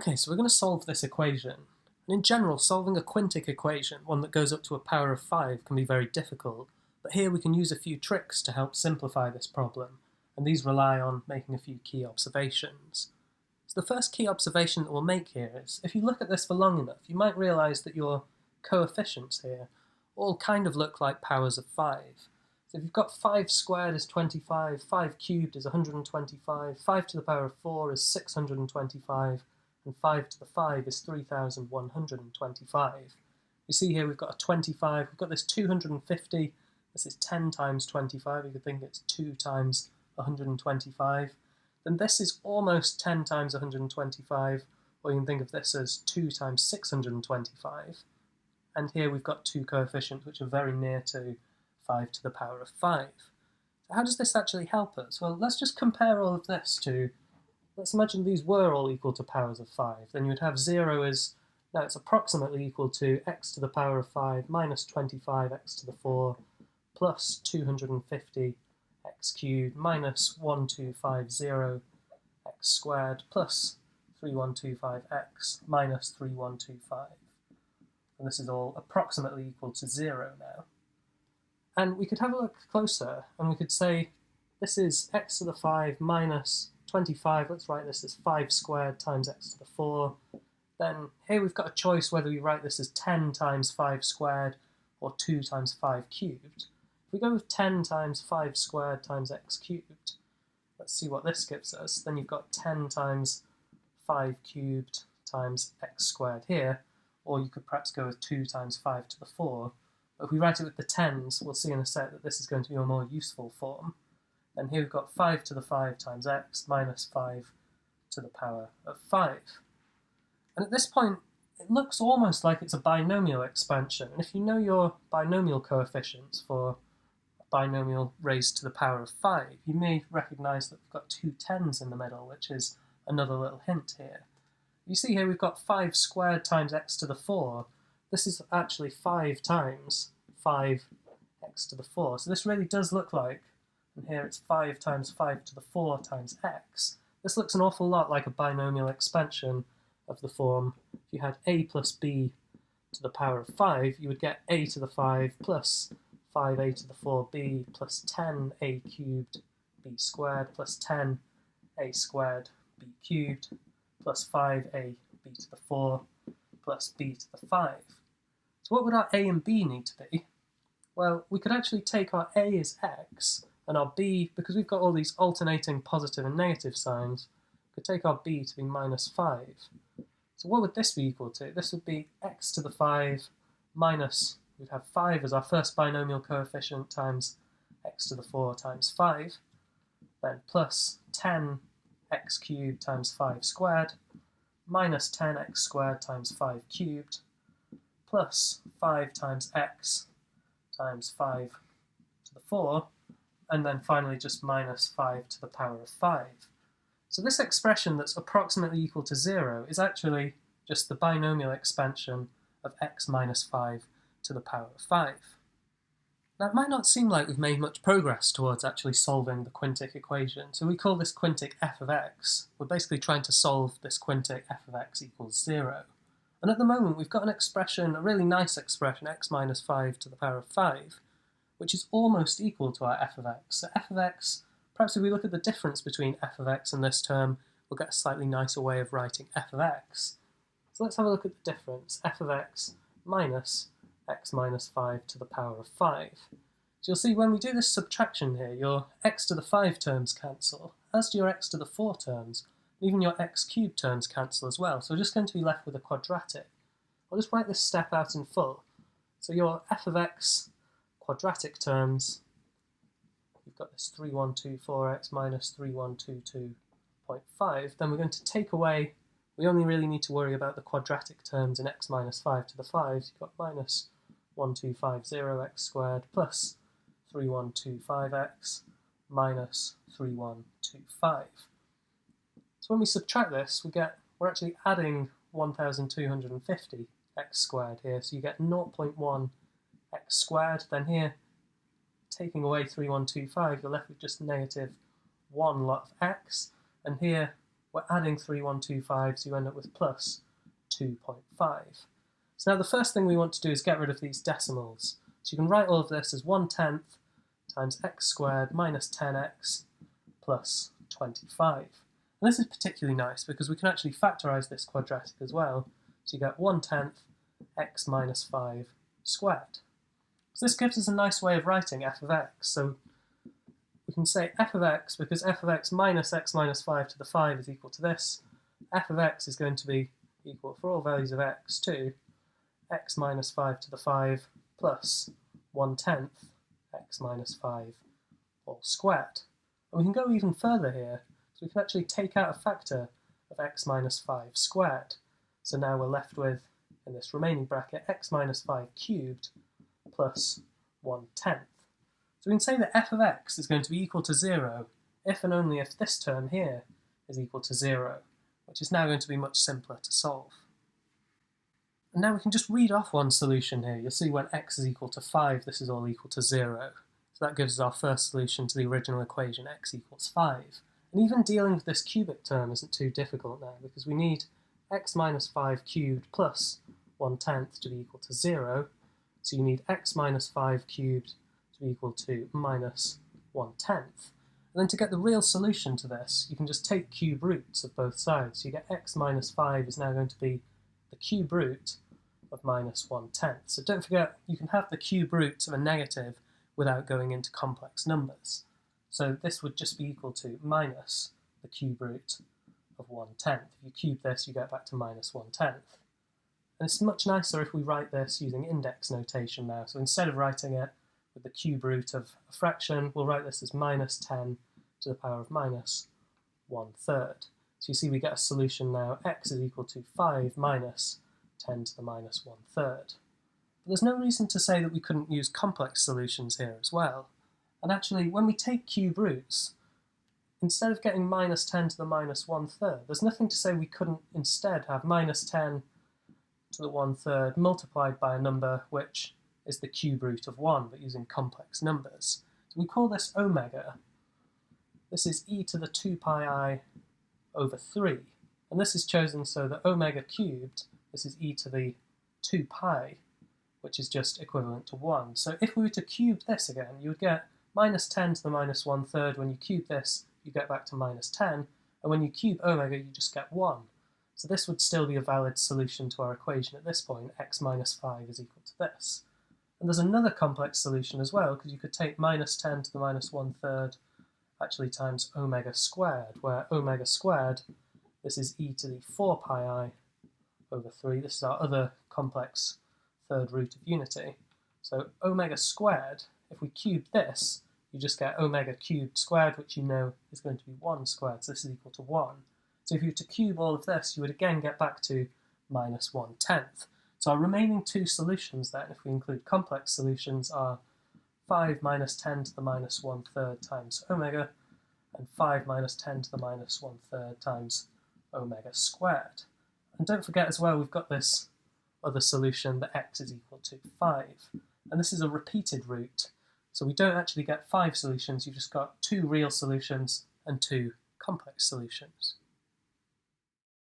Okay, so we're going to solve this equation. And in general, solving a quintic equation, one that goes up to a power of 5, can be very difficult. But here we can use a few tricks to help simplify this problem, and these rely on making a few key observations. So the first key observation that we'll make here is, if you look at this for long enough, you might realise that your coefficients here all kind of look like powers of 5. So if you've got 5 squared is 25, 5 cubed is 125, 5 to the power of 4 is 625, and 5 to the 5 is 3,125. You see here we've got a 25, we've got this 250, this is 10 times 25, you could think it's 2 times 125. Then this is almost 10 times 125, or you can think of this as 2 times 625. And here we've got two coefficients which are very near to 5 to the power of 5. So how does this actually help us? Well, let's just compare all of this to, let's imagine these were all equal to powers of 5. Then you would have 0 is, now it's approximately equal to x to the power of 5 minus 25x to the 4 plus 250 x cubed minus 1250 x squared plus 3125x minus 3125. And this is all approximately equal to 0 now. And we could have a look closer, and we could say this is x to the 5 minus 25, let's write this as 5 squared times x to the 4. Then here we've got a choice whether we write this as 10 times 5 squared or 2 times 5 cubed. If we go with 10 times 5 squared times x cubed, let's see what this gives us. Then you've got 10 times 5 cubed times x squared here, or you could perhaps go with 2 times 5 to the 4. But if we write it with the tens, we'll see in a sec that this is going to be a more useful form. And here we've got 5 to the 5 times x minus 5 to the power of 5. And at this point, it looks almost like it's a binomial expansion. And if you know your binomial coefficients for a binomial raised to the power of 5, you may recognise that we've got two tens in the middle, which is another little hint here. You see here we've got 5 squared times x to the 4. This is actually 5 times 5x to the 4. So this really does look like, and here it's 5 times 5 to the 4 times x. This looks an awful lot like a binomial expansion of the form. If you had a plus b to the power of 5, you would get a to the 5 plus 5a to the 4b plus 10a cubed b squared plus 10a squared b cubed plus 5a b to the 4 plus b to the 5. So what would our a and b need to be? Well, we could actually take our a as x, and our b, because we've got all these alternating positive and negative signs, we could take our b to be minus 5. So what would this be equal to? This would be x to the 5 minus, we'd have 5 as our first binomial coefficient times x to the 4 times 5, then plus 10x cubed times 5 squared, minus 10x squared times 5 cubed, plus 5 times x times 5 to the 4, and then finally just minus 5 to the power of 5. So this expression that's approximately equal to 0 is actually just the binomial expansion of x minus 5 to the power of 5. Now it might not seem like we've made much progress towards actually solving the quintic equation, so we call this quintic f of x. We're basically trying to solve this quintic f of x equals 0. And at the moment we've got an expression, a really nice expression, x minus 5 to the power of 5, which is almost equal to our f of x. So f of x, perhaps if we look at the difference between f of x and this term, we'll get a slightly nicer way of writing f of x. So let's have a look at the difference, f of x minus x minus 5 to the power of 5. So you'll see when we do this subtraction here, your x to the 5 terms cancel, as do your x to the 4 terms, and even your x cubed terms cancel as well. So we're just going to be left with a quadratic. I'll just write this step out in full. So your f of x quadratic terms, we've got this 3124x minus 3122.5, then we're going to take away, we only really need to worry about the quadratic terms in x minus 5 to the 5, so you've got minus 1250x squared plus 3125x minus 3125. So when we subtract this, we're actually adding 1250x squared here, so you get 0.1x squared, then here, taking away 3125, you're left with just negative 1 lot of x, and here, we're adding 3125, so you end up with plus 2.5. So now the first thing we want to do is get rid of these decimals. So you can write all of this as 1/10 times x squared minus 10x plus 25. And this is particularly nice because we can actually factorise this quadratic as well. So you get 1/10 x minus 5 squared. So this gives us a nice way of writing f of x. So we can say f of x, because f of x minus 5 to the 5 is equal to this, f of x is going to be equal, for all values of x, to x minus 5 to the 5 plus 1/10 x minus 5 all squared. And we can go even further here, so we can actually take out a factor of x minus 5 squared. So now we're left with, in this remaining bracket, x minus 5 cubed plus 1/10. So we can say that f of x is going to be equal to 0 if and only if this term here is equal to 0, which is now going to be much simpler to solve. And now we can just read off one solution here. You'll see when x is equal to 5, this is all equal to 0. So that gives us our first solution to the original equation, x equals 5. And even dealing with this cubic term isn't too difficult now, because we need x minus 5 cubed plus 1/10 to be equal to 0. So you need x minus 5 cubed to be equal to minus 1/10. And then to get the real solution to this, you can just take cube roots of both sides. So you get x minus 5 is now going to be the cube root of minus 1/10. So don't forget, you can have the cube roots of a negative without going into complex numbers. So this would just be equal to minus the cube root of 1/10. If you cube this, you get back to minus 1/10. And it's much nicer if we write this using index notation now. So instead of writing it with the cube root of a fraction, we'll write this as minus 10 to the power of minus 1/3. So you see we get a solution now, x is equal to 5 minus 10 to the minus 1/3. But there's no reason to say that we couldn't use complex solutions here as well. And actually, when we take cube roots, instead of getting minus 10 to the minus 1/3, there's nothing to say we couldn't instead have minus 10 to the 1/3 multiplied by a number which is the cube root of 1, but using complex numbers. So we call this omega. This is e to the 2 pi I over 3. And this is chosen so that omega cubed, this is e to the 2 pi, which is just equivalent to 1. So if we were to cube this again, you would get minus 10 to the minus 1/3. When you cube this, you get back to minus 10. And when you cube omega, you just get 1. So this would still be a valid solution to our equation at this point, x minus 5 is equal to this. And there's another complex solution as well, because you could take minus 10 to the minus 1/3 actually times omega squared, where omega squared, this is e to the 4 pi I over 3. This is our other complex third root of unity. So omega squared, if we cube this, you just get omega cubed squared, which you know is going to be 1 squared, so this is equal to 1. So if you were to cube all of this, you would again get back to minus 1/10. So our remaining two solutions then, if we include complex solutions, are 5 minus 10 to the minus 1/3 times omega, and 5 minus 10 to the minus 1/3 times omega squared. And don't forget as well, we've got this other solution that x is equal to 5. And this is a repeated root. So we don't actually get 5 solutions, you've just got 2 real solutions and 2 complex solutions.